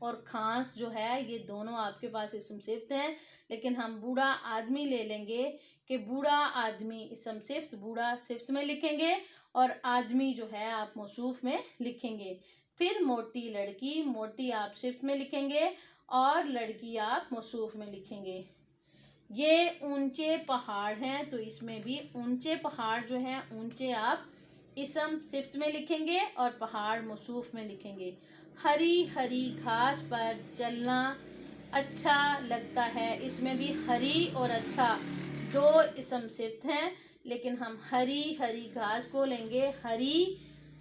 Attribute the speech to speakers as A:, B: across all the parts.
A: اور کھانس جو ہے یہ دونوں آپ کے پاس اسم صفت ہیں، لیکن ہم بوڑھا آدمی لے لیں گے کہ بوڑھا آدمی اسم صفت بوڑھا صفت میں لکھیں گے اور آدمی جو ہے آپ موصوف میں لکھیں گے۔ پھر موٹی لڑکی، موٹی آپ صفت میں لکھیں گے اور لڑکی آپ موصوف میں لکھیں گے۔ یہ اونچے پہاڑ ہیں تو اس میں بھی اونچے پہاڑ جو ہیں اونچے آپ اسم صفت میں لکھیں گے اور پہاڑ موصوف میں لکھیں گے۔ ہری ہری گھاس پر چلنا اچھا لگتا ہے، اس میں بھی ہری اور اچھا دو اسم صفت ہیں، لیکن ہم ہری ہری گھاس کو لیں گے، ہری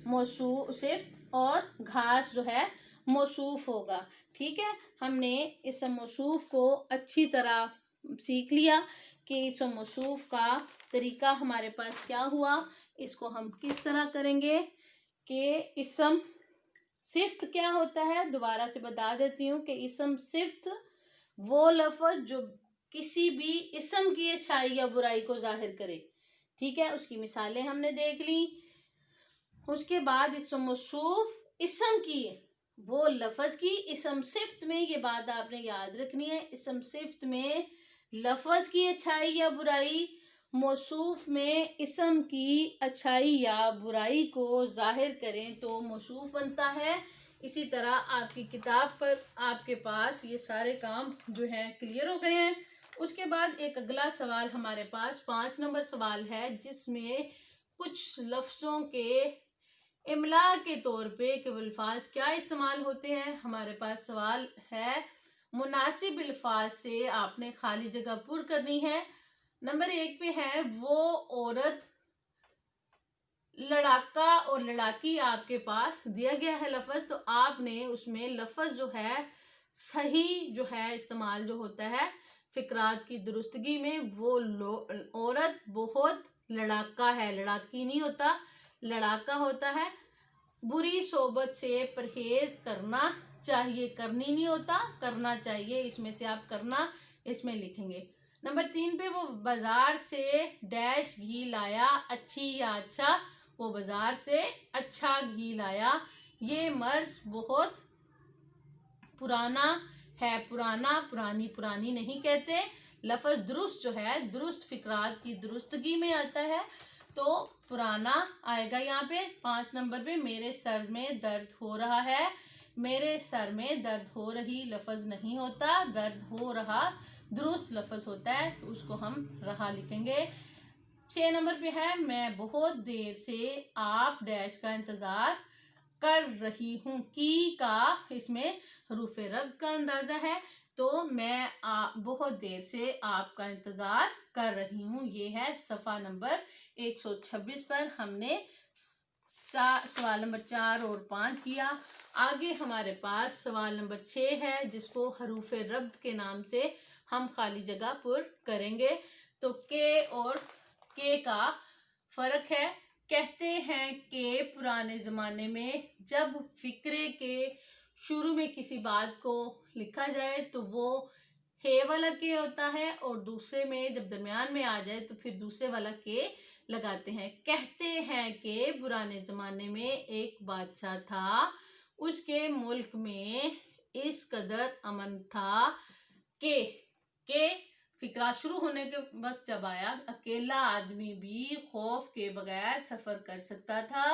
A: موصوف صفت اور گھاس جو ہے موصوف ہوگا۔ ٹھیک ہے، ہم نے اسم موصوف کو اچھی طرح سیکھ لیا کہ اسم موصوف کا طریقہ ہمارے پاس کیا ہوا، اس کو ہم کس طرح کریں گے کہ اسم صفت کیا ہوتا ہے۔ دوبارہ سے بتا دیتی ہوں کہ اسم صفت وہ لفظ جو کسی بھی اسم کی اچھائی یا برائی کو ظاہر کرے۔ ٹھیک ہے، اس کی مثالیں ہم نے دیکھ لی۔ اس کے بعد اسم موصوف اسم کی وہ لفظ کی، اسم صفت میں یہ بات آپ نے یاد رکھنی ہے، اسم صفت میں لفظ کی اچھائی یا برائی، موصوف میں اسم کی اچھائی یا برائی کو ظاہر کریں تو موصوف بنتا ہے۔ اسی طرح آپ کی کتاب پر آپ کے پاس یہ سارے کام جو ہیں کلیئر ہو گئے ہیں۔ اس کے بعد ایک اگلا سوال ہمارے پاس 5 نمبر سوال ہے، جس میں کچھ لفظوں کے املا کے طور پہ کہ وہ الفاظ کیا استعمال ہوتے ہیں۔ ہمارے پاس سوال ہے، مناسب الفاظ سے آپ نے خالی جگہ پر کرنی ہے۔ نمبر 1 پہ ہے، وہ عورت، لڑاکا اور لڑاکی آپ کے پاس دیا گیا ہے لفظ، تو آپ نے اس میں لفظ جو ہے صحیح جو ہے استعمال جو ہوتا ہے فقرات کی درستگی میں، وہ عورت بہت لڑاکا ہے، لڑاکی نہیں ہوتا، لڑاکا ہوتا ہے۔ بری صحبت سے پرہیز کرنا چاہیے، کرنی نہیں ہوتا، کرنا چاہیے، اس میں سے آپ کرنا اس میں لکھیں گے۔ نمبر 3 پہ، وہ بازار سے ڈیش گھی لایا، اچھی یا اچھا، وہ بازار سے اچھا گھی لایا۔ یہ مرض بہت پرانا ہے، پرانا، پرانی، پرانی نہیں کہتے۔ لفظ درست جو ہے درست فقرات کی درستگی میں آتا ہے تو پرانا آئے گا یہاں پہ۔ 5 نمبر پہ، میرے سر میں درد ہو رہا ہے، میرے سر میں درد ہو رہی لفظ نہیں ہوتا، درد ہو رہا درست لفظ ہوتا ہے تو اس کو ہم رہا لکھیں گے۔ 6 نمبر پہ ہے، میں بہت دیر سے آپ ڈیش کا انتظار کر رہی ہوں، کی کا اس میں حروف ربط کا اندازہ ہے تو میں بہت دیر سے آپ کا انتظار کر رہی ہوں۔ یہ ہے صفحہ نمبر 126 پر ہم نے سوال نمبر 4 اور 5 کیا۔ آگے ہمارے پاس سوال نمبر 6 ہے، جس کو حروف ربط کے نام سے ہم خالی جگہ پر کریں گے۔ تو کے اور کے کا فرق ہے۔ کہتے ہیں کہ پرانے زمانے میں جب فقرے کے شروع میں کسی بات کو لکھا جائے تو وہ ہے والا کے ہوتا ہے، اور دوسرے میں جب درمیان میں آ جائے تو پھر دوسرے والا کے لگاتے ہیں۔ کہتے ہیں کہ پرانے زمانے میں ایک بادشاہ تھا، اس کے ملک میں اس قدر امن تھا کہ فقرہ شروع ہونے کے وقت جب آیا، اکیلا آدمی بھی خوف کے بغیر سفر کر سکتا تھا،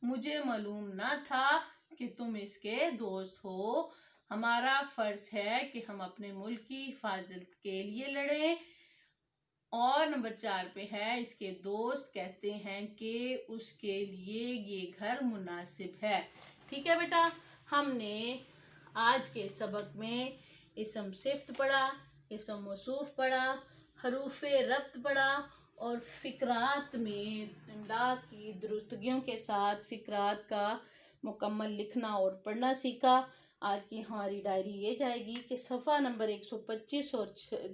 A: مجھے معلوم نہ تھا کہ تم اس کے دوست ہو، ہمارا فرض ہے کہ ہم اپنے ملک کی حفاظت کے لیے لڑیں۔ اور نمبر 4 پہ ہے، اس کے دوست کہتے ہیں کہ اس کے لیے یہ گھر مناسب ہے۔ ٹھیک ہے بیٹا، ہم نے آج کے سبق میں اسم صفت پڑھا، اسم موصوف پڑھا، حروف ربط پڑھا اور فقرات میں املا کی درستگیوں کے ساتھ فقرات کا مکمل لکھنا اور پڑھنا سیکھا۔ آج کی ہماری ڈائری یہ جائے گی کہ صفحہ نمبر 125 اور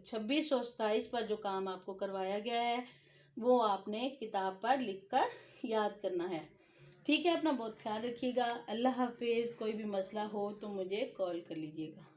A: 26 اور 27 پر جو کام آپ کو کروایا گیا ہے وہ آپ نے کتاب پر لکھ کر یاد کرنا ہے۔ ٹھیک ہے، اپنا بہت خیال رکھیے گا۔ اللہ حافظ۔ کوئی بھی مسئلہ ہو تو مجھے کال کر لیجیے گا۔